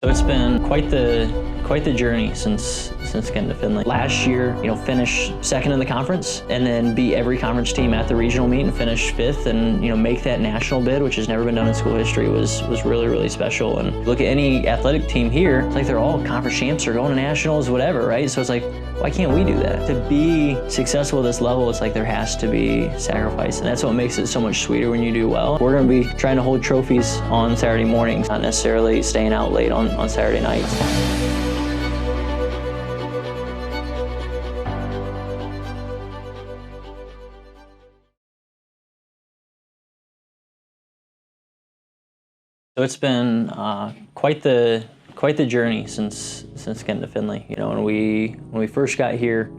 So it's been quite the journey since getting to Findlay. Last year, finish second in the conference and then beat every conference team at the regional meet and finish fifth and make that national bid, which has never been done in school history, was really, really special. And look at any athletic team here, it's like they're all conference champs or going to nationals, whatever, right? So it's like, why can't we do that? To be successful at this level, it's like there has to be sacrifice, and that's what makes it so much sweeter when you do well. We're gonna be trying to hold trophies on Saturday mornings, not necessarily staying out late on Saturday nights. So it's been quite the journey since getting to Findlay. When we first got here,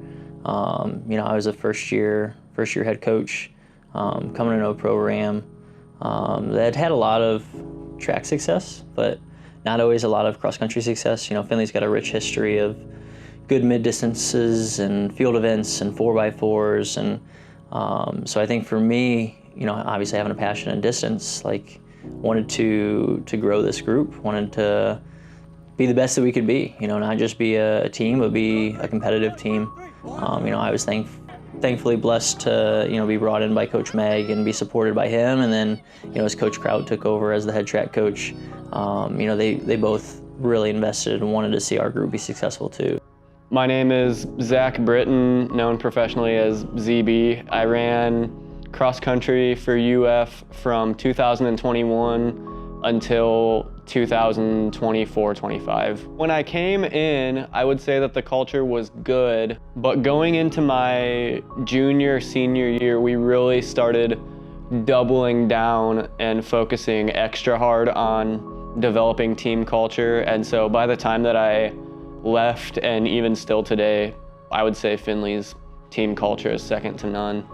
I was a first year head coach, coming into a program that had a lot of track success, but not always a lot of cross country success. Findlay's got a rich history of good mid distances and field events and 4x4s, and so I think for me, obviously having a passion in distance, wanted to grow this group, wanted to be the best that we could be, not just be a team, but be a competitive team. I was thankfully blessed to, be brought in by Coach Meg and be supported by him. And then, as Coach Kraut took over as the head track coach, they both really invested and wanted to see our group be successful too. My name is Zach Britton, known professionally as ZB. I ran cross country for UF from 2021 until 2024-25. When I came in, I would say that the culture was good, but going into my senior year, we really started doubling down and focusing extra hard on developing team culture. And so by the time that I left, and even still today, I would say Findlay's team culture is second to none.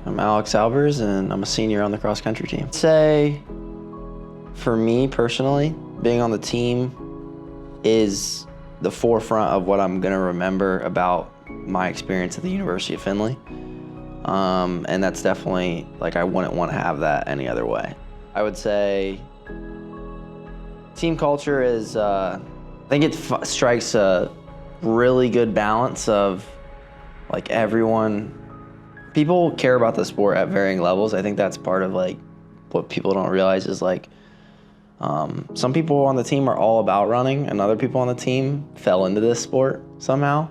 I'm Alex Albers, and I'm a senior on the cross country team. I'd say, for me personally, being on the team is the forefront of what I'm gonna remember about my experience at the University of Findlay. And that's definitely, I wouldn't want to have that any other way. I would say team culture is, I think it strikes a really good balance of people care about the sport at varying levels. I think that's part of what people don't realize is some people on the team are all about running, and other people on the team fell into this sport somehow.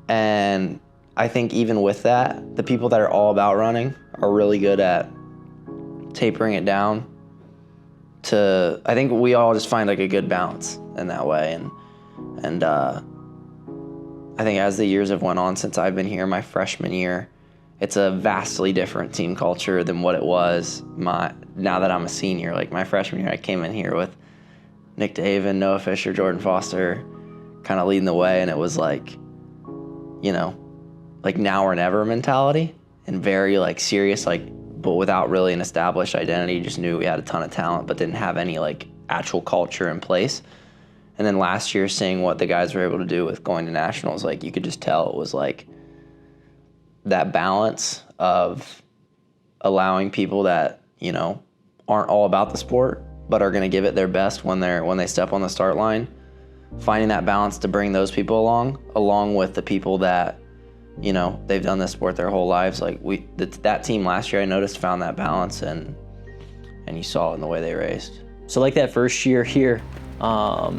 And I think even with that, the people that are all about running are really good at tapering it down to, I think we all just find a good balance in that way. And I think as the years have went on since I've been here, my freshman year, it's a vastly different team culture than what it was now that I'm a senior. My freshman year, I came in here with Nick DeHaven, Noah Fisher, Jordan Foster kind of leading the way, and it was now or never mentality, and very serious, but without really an established identity. You just knew we had a ton of talent, but didn't have any actual culture in place. And then last year, seeing what the guys were able to do with going to nationals, you could just tell it was that balance of allowing people that, aren't all about the sport, but are gonna give it their best when they step on the start line, finding that balance to bring those people along with the people that, they've done this sport their whole lives. That team last year, I noticed, found that balance, and you saw it in the way they raced. So that first year here, I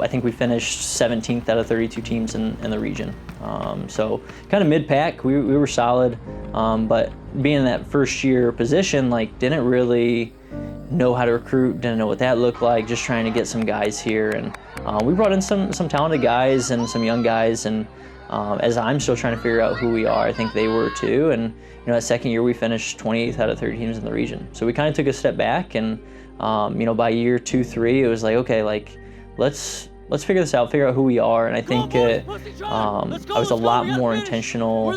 think we finished 17th out of 32 teams in the region. So kind of mid-pack, we were solid, but being in that first year position, didn't really know how to recruit, didn't know what that looked like, just trying to get some guys here. And we brought in some talented guys and some young guys, and as I'm still trying to figure out who we are, I think they were too. And that second year we finished 28th out of 30 teams in the region. So we kind of took a step back, and by year 2-3, it was okay, let's figure this out, figure out who we are. And I think I was a lot more intentional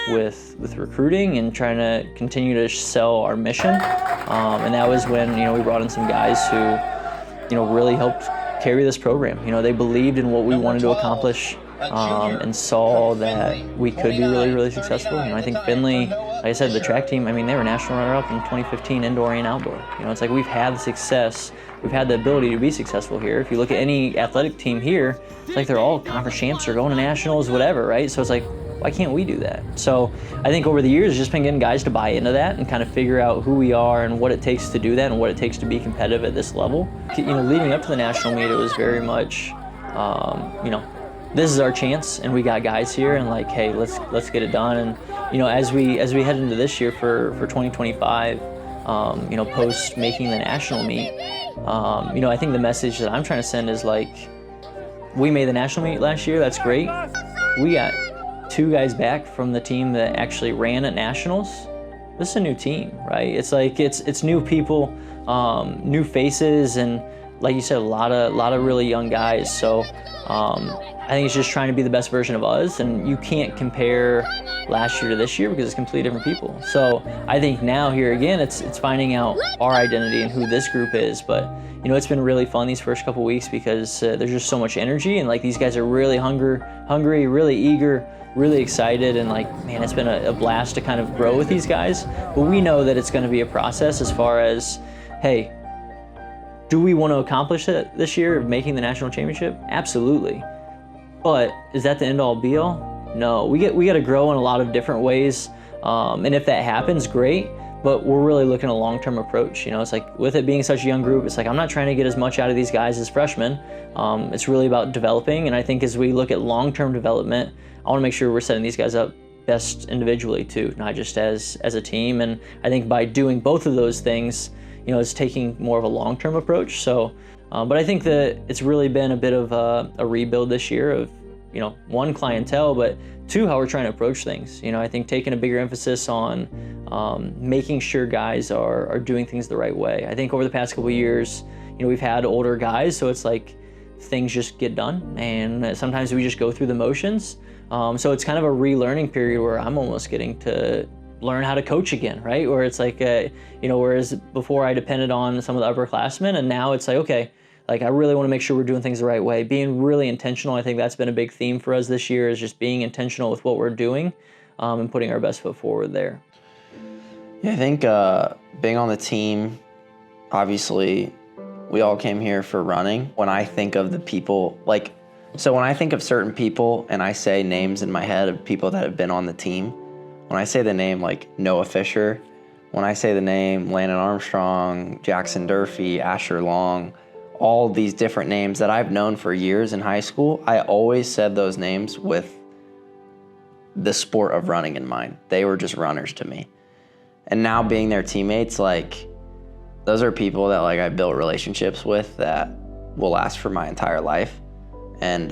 with recruiting and trying to continue to sell our mission. And that was when, we brought in some guys who, really helped carry this program. They believed in what we wanted to accomplish and saw that we could be really, really successful. I think Findlay, like I said, the track team, they were national runner-up in 2015 indoor and outdoor. It's like we've had the success, we've had the ability to be successful here. If you look at any athletic team here, it's like they're all conference champs or going to nationals, whatever, right? So it's like, why can't we do that? So I think over the years, it's just been getting guys to buy into that and kind of figure out who we are and what it takes to do that and what it takes to be competitive at this level. Leading up to the national meet, it was very much, this is our chance, and we got guys here, and like, hey, let's get it done. And as we head into this year for 2025, post making the national meet, I think the message that I'm trying to send is like, we made the national meet last year. That's great. We got 2 guys back from the team that actually ran at nationals. This is a new team, right? It's like it's new people, new faces, and like you said, a lot of really young guys. So I think it's just trying to be the best version of us, and you can't compare last year to this year because it's completely different people. So I think now here again, it's finding out our identity and who this group is. But it's been really fun these first couple weeks because there's just so much energy, and like these guys are really hungry, really eager, really excited, and like, man, it's been a blast to kind of grow with these guys. But we know that it's going to be a process as far as, hey, do we want to accomplish it this year of making the national championship? Absolutely. But is that the end all be all? No, we got to grow in a lot of different ways. And if that happens, great. But we're really looking at a long-term approach. It's like with it being such a young group, it's like I'm not trying to get as much out of these guys as freshmen. It's really about developing. And I think as we look at long-term development, I want to make sure we're setting these guys up best individually too, not just as a team. And I think by doing both of those things, it's taking more of a long-term approach. So, but I think that it's really been a bit of a rebuild this year of, one, clientele, but 2, how we're trying to approach things. I think taking a bigger emphasis on making sure guys are doing things the right way. I think over the past couple of years, we've had older guys, so it's like things just get done, and sometimes we just go through the motions. So it's kind of a relearning period where I'm almost getting to learn how to coach again, right? Where it's like, whereas before I depended on some of the upperclassmen, and now it's like, okay, like I really want to make sure we're doing things the right way, being really intentional. I think that's been a big theme for us this year, is just being intentional with what we're doing and putting our best foot forward there. Yeah, I think being on the team, obviously, we all came here for running. When I think of the people, when I think of certain people and I say names in my head of people that have been on the team, when I say the name like Noah Fisher, when I say the name Landon Armstrong, Jackson Durfee, Asher Long, all these different names that I've known for years in high school, I always said those names with the sport of running in mind. They were just runners to me. And now being their teammates, like, those are people that like I built relationships with that will last for my entire life. And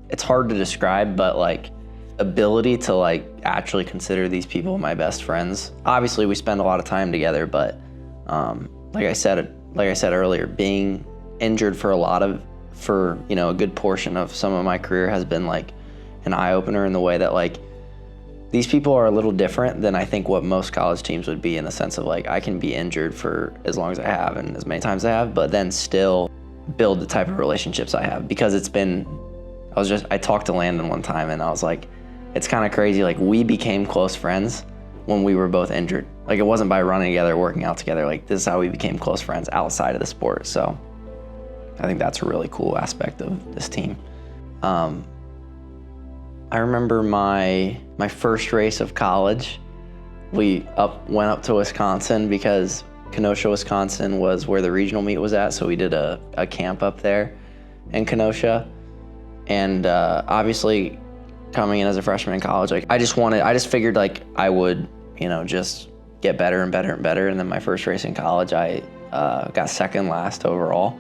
it's hard to describe, but like ability to like actually consider these people my best friends. Obviously we spend a lot of time together, but like I said earlier, being injured for a good portion of some of my career has been like an eye-opener in the way that like these people are a little different than I think what most college teams would be, in the sense of like I can be injured for as long as I have and as many times I have, but then still build the type of relationships I have. Because I talked to Landon one time and I was like, it's kind of crazy, like we became close friends when we were both injured. Like it wasn't by running together, working out together, like this is how we became close friends outside of the sport. So I think that's a really cool aspect of this team. I remember my first race of college, we went up to Wisconsin because Kenosha, Wisconsin was where the regional meet was at. So we did a camp up there in Kenosha. And obviously coming in as a freshman in college, like I just figured like I would, just get better and better and better. And then my first race in college, I got second last overall.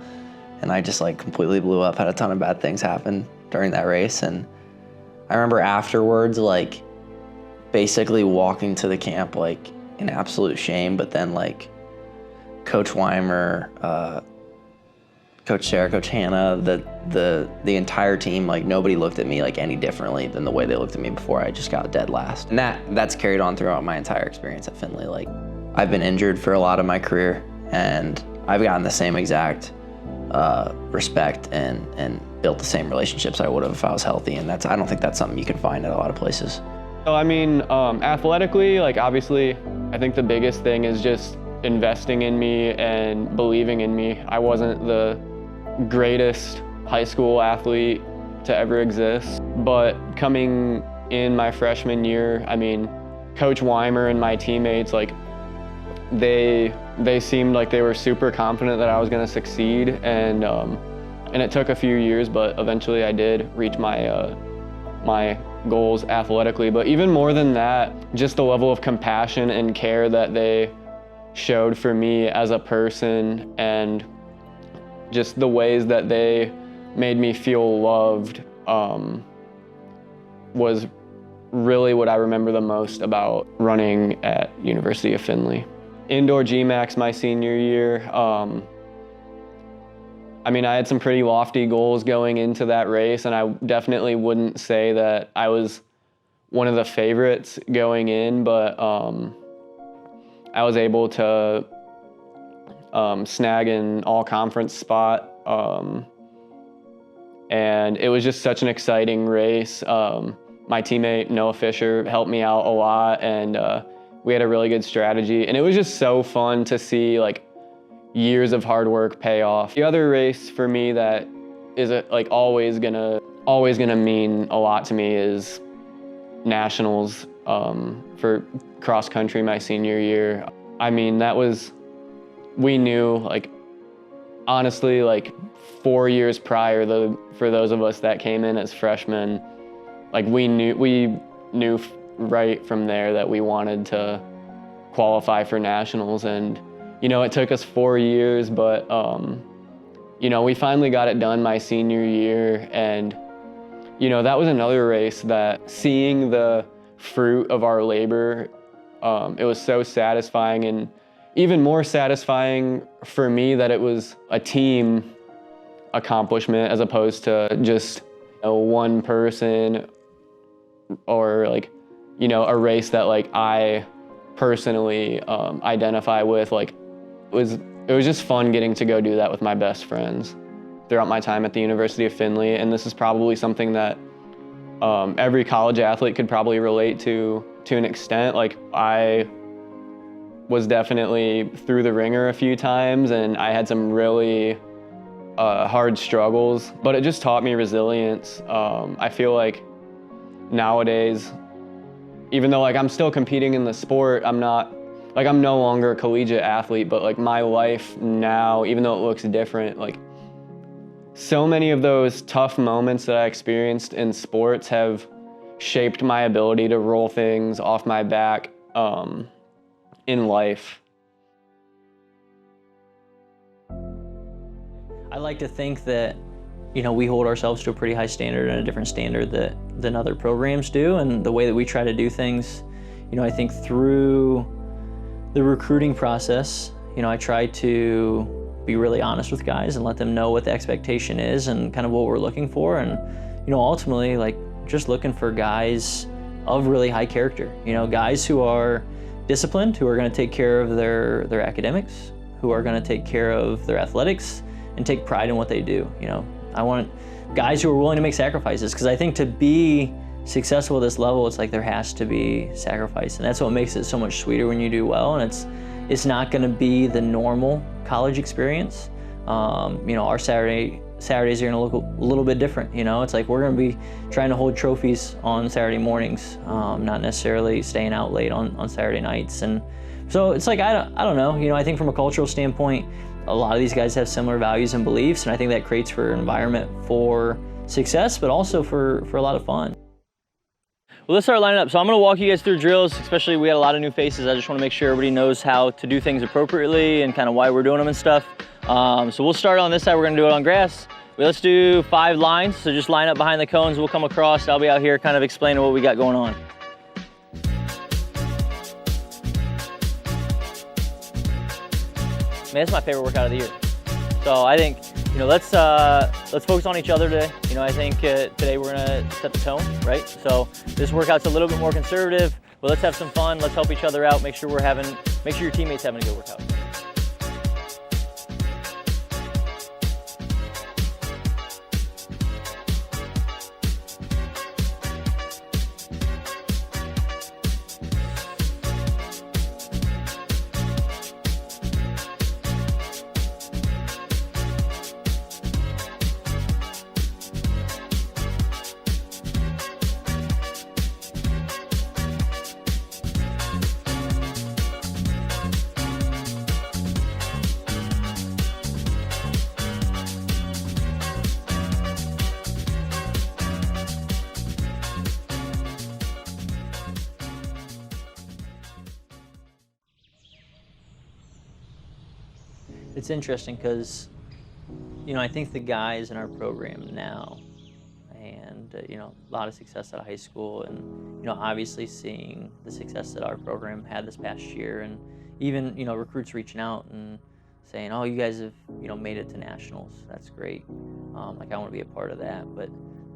And I just like completely blew up, had a ton of bad things happen during that race. And I remember afterwards, like basically walking to the camp like in absolute shame, but then like Coach Weimer, Coach Sarah, Coach Hannah, the entire team, like nobody looked at me like any differently than the way they looked at me before I just got dead last. And that's carried on throughout my entire experience at Findlay. Like I've been injured for a lot of my career and I've gotten the same exact respect and built the same relationships I would have if I was healthy, and I don't think that's something you can find at a lot of places. So I mean, athletically, like obviously, I think the biggest thing is just investing in me and believing in me. I wasn't the greatest high school athlete to ever exist, but coming in my freshman year, I mean, Coach Weimer and my teammates, like they seemed like they were super confident that I was going to succeed, and it took a few years, but eventually I did reach my my goals athletically. But even more than that, just the level of compassion and care that they showed for me as a person, and just the ways that they made me feel loved was really what I remember the most about running at University of Findlay. Indoor GMAX my senior year. I mean, I had some pretty lofty goals going into that race, and I definitely wouldn't say that I was one of the favorites going in, but I was able to snag an all-conference spot, and it was just such an exciting race. My teammate, Noah Fisher, helped me out a lot, and we had a really good strategy, and it was just so fun to see like years of hard work pay off. The other race for me that is like always gonna mean a lot to me is nationals for cross country my senior year. I mean, we knew, like, honestly, like 4 years prior, for those of us that came in as freshmen, like we knew right from there that we wanted to qualify for nationals. And you know, it took us 4 years, but you know, we finally got it done my senior year. And you know, that was another race that, seeing the fruit of our labor, it was so satisfying, and even more satisfying for me that it was a team accomplishment as opposed to just one person, or like, you know, a race that like I personally identify with. Like it was just fun getting to go do that with my best friends throughout my time at the University of Findlay. And this is probably something that every college athlete could probably relate to an extent. Like I was definitely through the ringer a few times, and I had some really hard struggles, but it just taught me resilience. I feel like nowadays, even though like I'm still competing in the sport, I'm no longer a collegiate athlete, but like my life now, even though it looks different, like so many of those tough moments that I experienced in sports have shaped my ability to roll things off my back in life. I like to think that, you know, we hold ourselves to a pretty high standard and a different standard than other programs do. And the way that we try to do things, you know, I think through the recruiting process, you know, I try to be really honest with guys and let them know what the expectation is and kind of what we're looking for. And, you know, ultimately, like, just looking for guys of really high character, you know, guys who are disciplined, who are going to take care of their academics, who are going to take care of their athletics and take pride in what they do. You know, I want guys who are willing to make sacrifices, because I think to be successful at this level, it's like there has to be sacrifice, and that's what makes it so much sweeter when you do well. And it's not going to be the normal college experience. You know, our Saturdays are going to look a little bit different. You know, it's like we're going to be trying to hold trophies on Saturday mornings, not necessarily staying out late on Saturday nights. And so it's like, I don't know. You know, I think from a cultural standpoint, a lot of these guys have similar values and beliefs, and I think that creates for an environment for success, but also for a lot of fun. Well, let's start lining up. So I'm gonna walk you guys through drills, especially we had a lot of new faces. I just wanna make sure everybody knows how to do things appropriately and kind of why we're doing them and stuff. So we'll start on this side, we're gonna do it on grass. Let's do 5 lines, so just line up behind the cones, we'll come across. I'll be out here kind of explaining what we got going on. Man, it's my favorite workout of the year. So I think, you know, let's focus on each other today. You know, I think today we're gonna set the tone, right? So this workout's a little bit more conservative, but let's have some fun. Let's help each other out. Make sure your teammates having a good workout. it's interesting because, you know, I think the guys in our program now, and you know, a lot of success out of high school, and you know, obviously seeing the success that our program had this past year, and even, you know, recruits reaching out and saying, "Oh, you guys have, you know, made it to nationals. That's great. Like, I want to be a part of that." But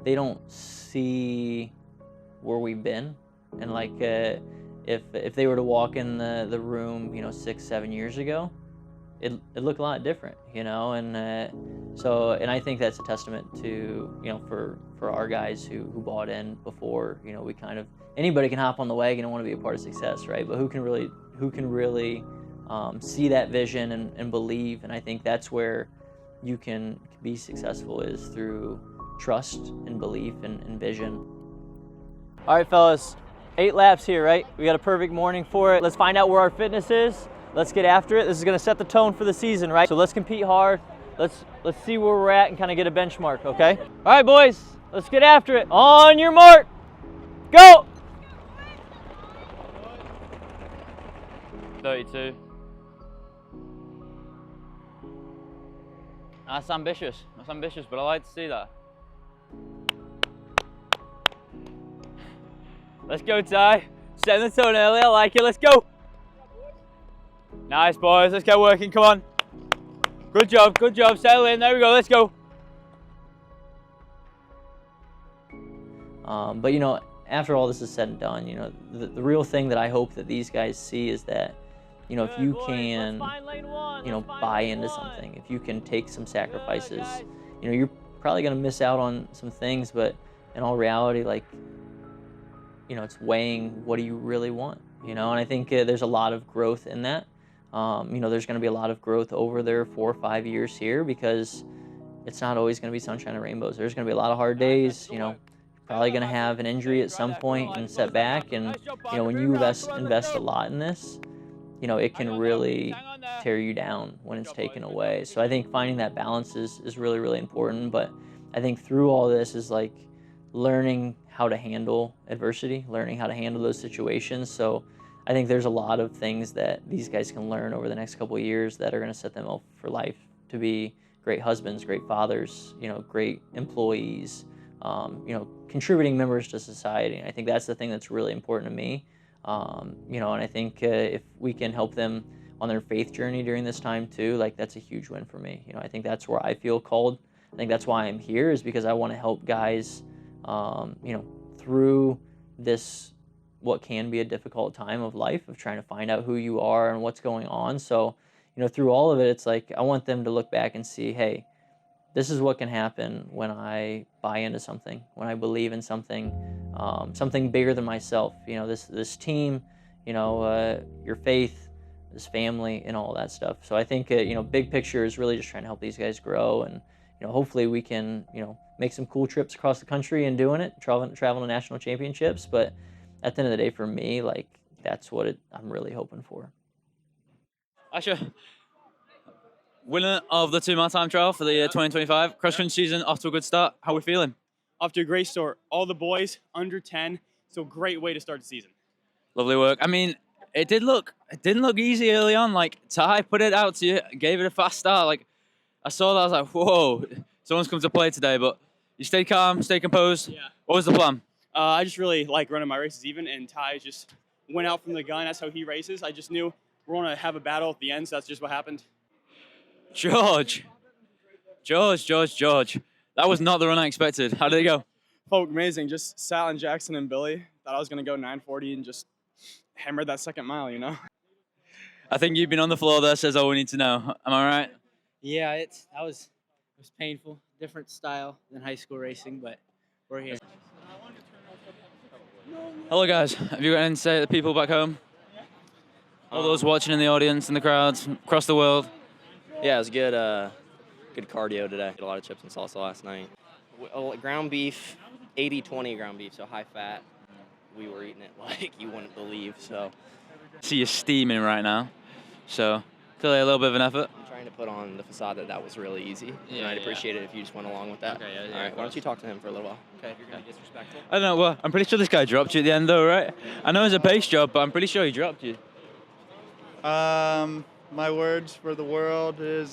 they don't see where we've been, and like, if they were to walk in the room, you know, 6-7 years ago, it looked a lot different, you know, and I think that's a testament to, you know, for our guys who bought in before. You know, we kind of, anybody can hop on the wagon and want to be a part of success, right? But who can really see that vision and believe? And I think that's where you can be successful, is through trust and belief and vision. All right, fellas, 8 laps here, right? We got a perfect morning for it. Let's find out where our fitness is. Let's get after it. This is gonna set the tone for the season, right? So let's compete hard. Let's see where we're at and kind of get a benchmark, okay? All right, boys, let's get after it. On your mark, go! 32. That's ambitious, but I like to see that. Let's go, Ty. Setting the tone early, I like it, let's go. Nice, boys, let's get working, come on. Good job, settle in, there we go, let's go. But you know, after all this is said and done, you know, the real thing that I hope that these guys see is that, you know, if you can, you know, buy into something, if you can take some sacrifices, you know, you're probably going to miss out on some things, but in all reality, like, you know, it's weighing, what do you really want, you know? And I think there's a lot of growth in that. You know, there's going to be a lot of growth over their 4 or 5 years here, because it's not always going to be sunshine and rainbows. There's going to be a lot of hard days, you know. Probably going to have an injury at some point and set back, and you know, when you invest a lot in this, you know, it can really tear you down when it's taken away. So I think finding that balance is really, really important. But I think through all this is like learning how to handle adversity, learning how to handle those situations. So I think there's a lot of things that these guys can learn over the next couple of years that are going to set them up for life to be great husbands, great fathers, you know, great employees, you know, contributing members to society. And I think that's the thing that's really important to me. You know, and I think if we can help them on their faith journey during this time too, like, that's a huge win for me. You know, I think that's where I feel called. I think that's why I'm here, is because I want to help guys, you know, through this, what can be a difficult time of life, of trying to find out who you are and what's going on. So, you know, through all of it, it's like, I want them to look back and see, hey, this is what can happen when I buy into something, when I believe in something, something bigger than myself. You know, this team, you know, your faith, this family, and all that stuff. So I think, you know, big picture is really just trying to help these guys grow, and you know, hopefully we can, you know, make some cool trips across the country and doing it, traveling to national championships. But at the end of the day, for me, like, that's what I'm really hoping for. Asher, winner of the 2-mile time trial for the 2025 cross country season, off to a good start. How are we feeling? Off to a great start. All the boys under 10, so great way to start the season. Lovely work. I mean, it didn't look easy early on. Like, Ty put it out to you, gave it a fast start. Like, I saw that, I was like, whoa, someone's come to play today. But you stayed calm, stayed composed. Yeah. What was the plan? I just really like running my races even, and Ty just went out from the gun. That's how he races. I just knew we're going to have a battle at the end, so that's just what happened. George. That was not the run I expected. How did it go? Felt amazing. Just Sal and Jackson and Billy. Thought I was going to go 9:40 and just hammered that second mile, you know? I think you've been on the floor there, says all we need to know. Am I right? Yeah, it was painful. Different style than high school racing, but we're here. Hello, guys. Have you got anything to say to the people back home? All those watching in the audience and the crowds across the world. Yeah, it was good. Good cardio today. Did a lot of chips and salsa last night. Ground beef, 80-20 ground beef, so high fat. We were eating it like you wouldn't believe. So. See you steaming right now. So clearly a little bit of an effort. I'm trying to put on the facade that was really easy, and I'd appreciate it if you just went along with that. Okay, yeah, all right, why don't you talk to him for a little while? Okay, if you're gonna be disrespectful. I don't know. Well, I'm pretty sure this guy dropped you at the end, though, right? I know it's a base job, but I'm pretty sure he dropped you. my words for the world is,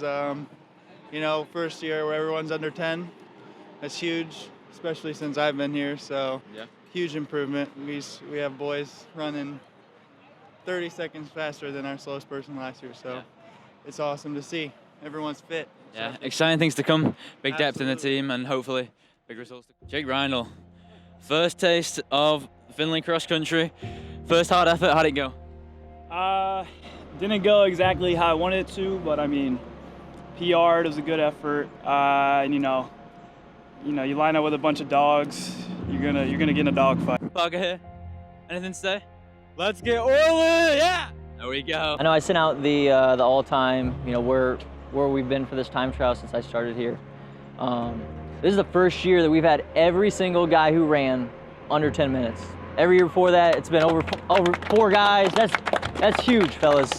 first year where everyone's under 10. That's huge, especially since I've been here. So huge improvement. We have boys running 30 seconds faster than our slowest person last year. So it's awesome to see. Everyone's fit. Yeah, exciting things to come. Big depth in the team and hopefully big results. Jake Reindl, first taste of Findlay cross country. First hard effort, how'd it go? Didn't go exactly how I wanted it to, but I mean, PR'd, it was a good effort. You line up with a bunch of dogs, you're gonna get in a dog fight. Parker here. Anything to say? Let's get oily, yeah! There we go. I know I sent out the all-time, where we've been for this time trial since I started here. This is the first year that we've had every single guy who ran under 10 minutes. Every year before that, it's been over 4 guys. That's huge, fellas.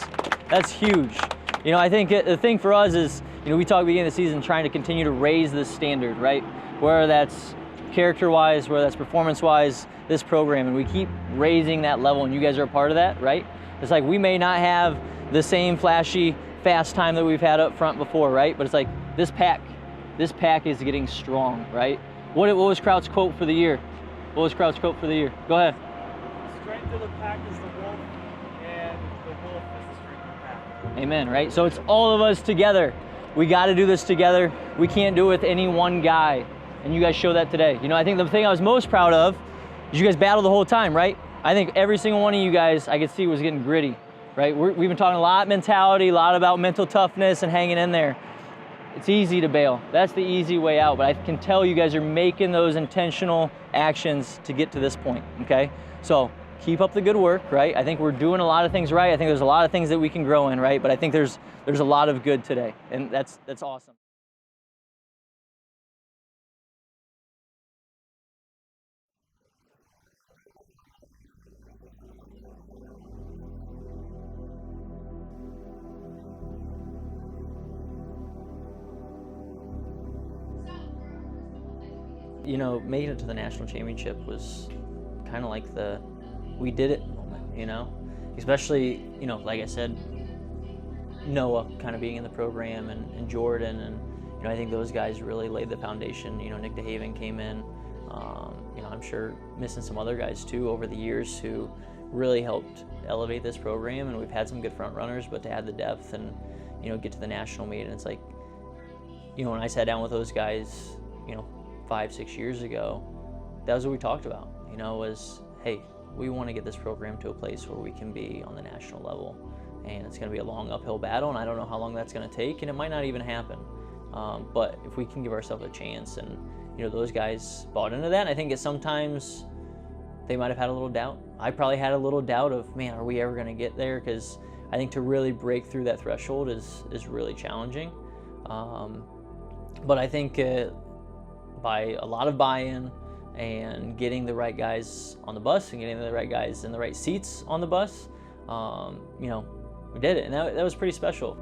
That's huge. I think the thing for us is, we talked at the beginning of the season trying to continue to raise this standard, right? Whether that's character-wise, whether that's performance-wise, this program, and we keep raising that level, and you guys are a part of that, right? It's like we may not have the same flashy, fast time that we've had up front before, right? But it's like this pack is getting strong, right? What was Kraut's quote for the year? What was Kraut's quote for the year? Go ahead. The strength of the pack is the wolf, and the wolf is the strength of the pack. Amen, right? So it's all of us together. We got to do this together. We can't do it with any one guy, and you guys show that today. I think the thing I was most proud of is you guys battled the whole time, right? I think every single one of you guys I could see was getting gritty, right? We've been talking a lot mentality, a lot about mental toughness and hanging in there. It's easy to bail. That's the easy way out, but I can tell you guys are making those intentional actions to get to this point, okay? So keep up the good work, right? I think we're doing a lot of things right. I think there's a lot of things that we can grow in, right? But I think there's a lot of good today, and that's awesome. Making it to the national championship was kind of like we did it moment, especially, like I said, Noah kind of being in the program and Jordan, and, I think those guys really laid the foundation. Nick DeHaven came in, I'm sure missing some other guys too over the years who really helped elevate this program, and we've had some good front runners, but to add the depth and, get to the national meet, and it's like, when I sat down with those guys, 5-6 years ago, that was what we talked about, was, hey, we want to get this program to a place where we can be on the national level. And it's going to be a long uphill battle, and I don't know how long that's going to take, and it might not even happen. But if we can give ourselves a chance, and those guys bought into that, and I think sometimes they might have had a little doubt. I probably had a little doubt of, man, are we ever going to get there? Because I think to really break through that threshold is really challenging. But I think by a lot of buy-in and getting the right guys on the bus and getting the right guys in the right seats on the bus, we did it, and that was pretty special.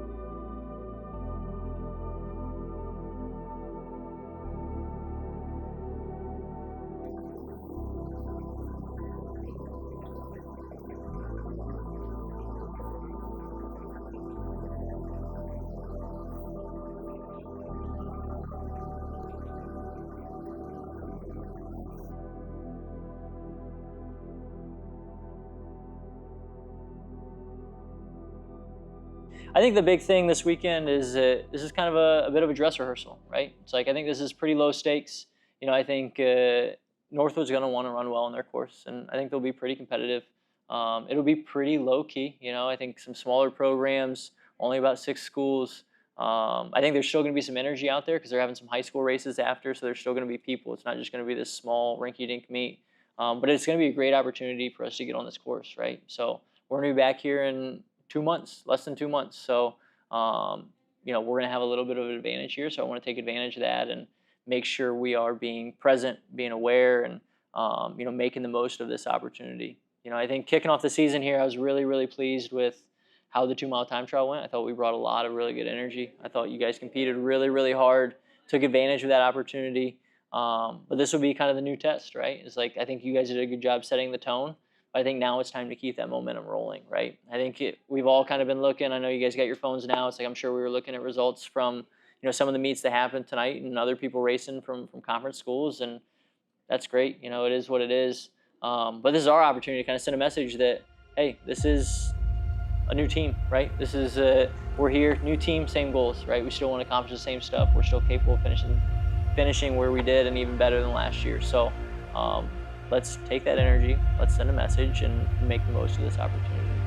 I think the big thing this weekend is this is kind of a bit of a dress rehearsal, right? It's like I think this is pretty low stakes. I think Northwood's going to want to run well in their course, and I think they'll be pretty competitive. It'll be pretty low key. I think some smaller programs, only about 6 schools. I think there's still going to be some energy out there because they're having some high school races after, so there's still going to be people. It's not just going to be this small rinky-dink meet, but it's going to be a great opportunity for us to get on this course, right? So we're going to be back here in 2 months, less than 2 months. So, we're going to have a little bit of an advantage here. So I want to take advantage of that and make sure we are being present, being aware, and, making the most of this opportunity. I think kicking off the season here, I was really, really pleased with how the 2-mile time trial went. I thought we brought a lot of really good energy. I thought you guys competed really, really hard, took advantage of that opportunity. But this will be kind of the new test, right? It's like, I think you guys did a good job setting the tone. I think now it's time to keep that momentum rolling, right? I think we've all kind of been looking. I know you guys got your phones now. It's like I'm sure we were looking at results from some of the meets that happened tonight and other people racing from conference schools, and that's great. It is what it is. But this is our opportunity to kind of send a message that, hey, this is a new team, right? This is we're here, new team, same goals, right? We still want to accomplish the same stuff. We're still capable of finishing where we did and even better than last year. So let's take that energy, let's send a message and make the most of this opportunity.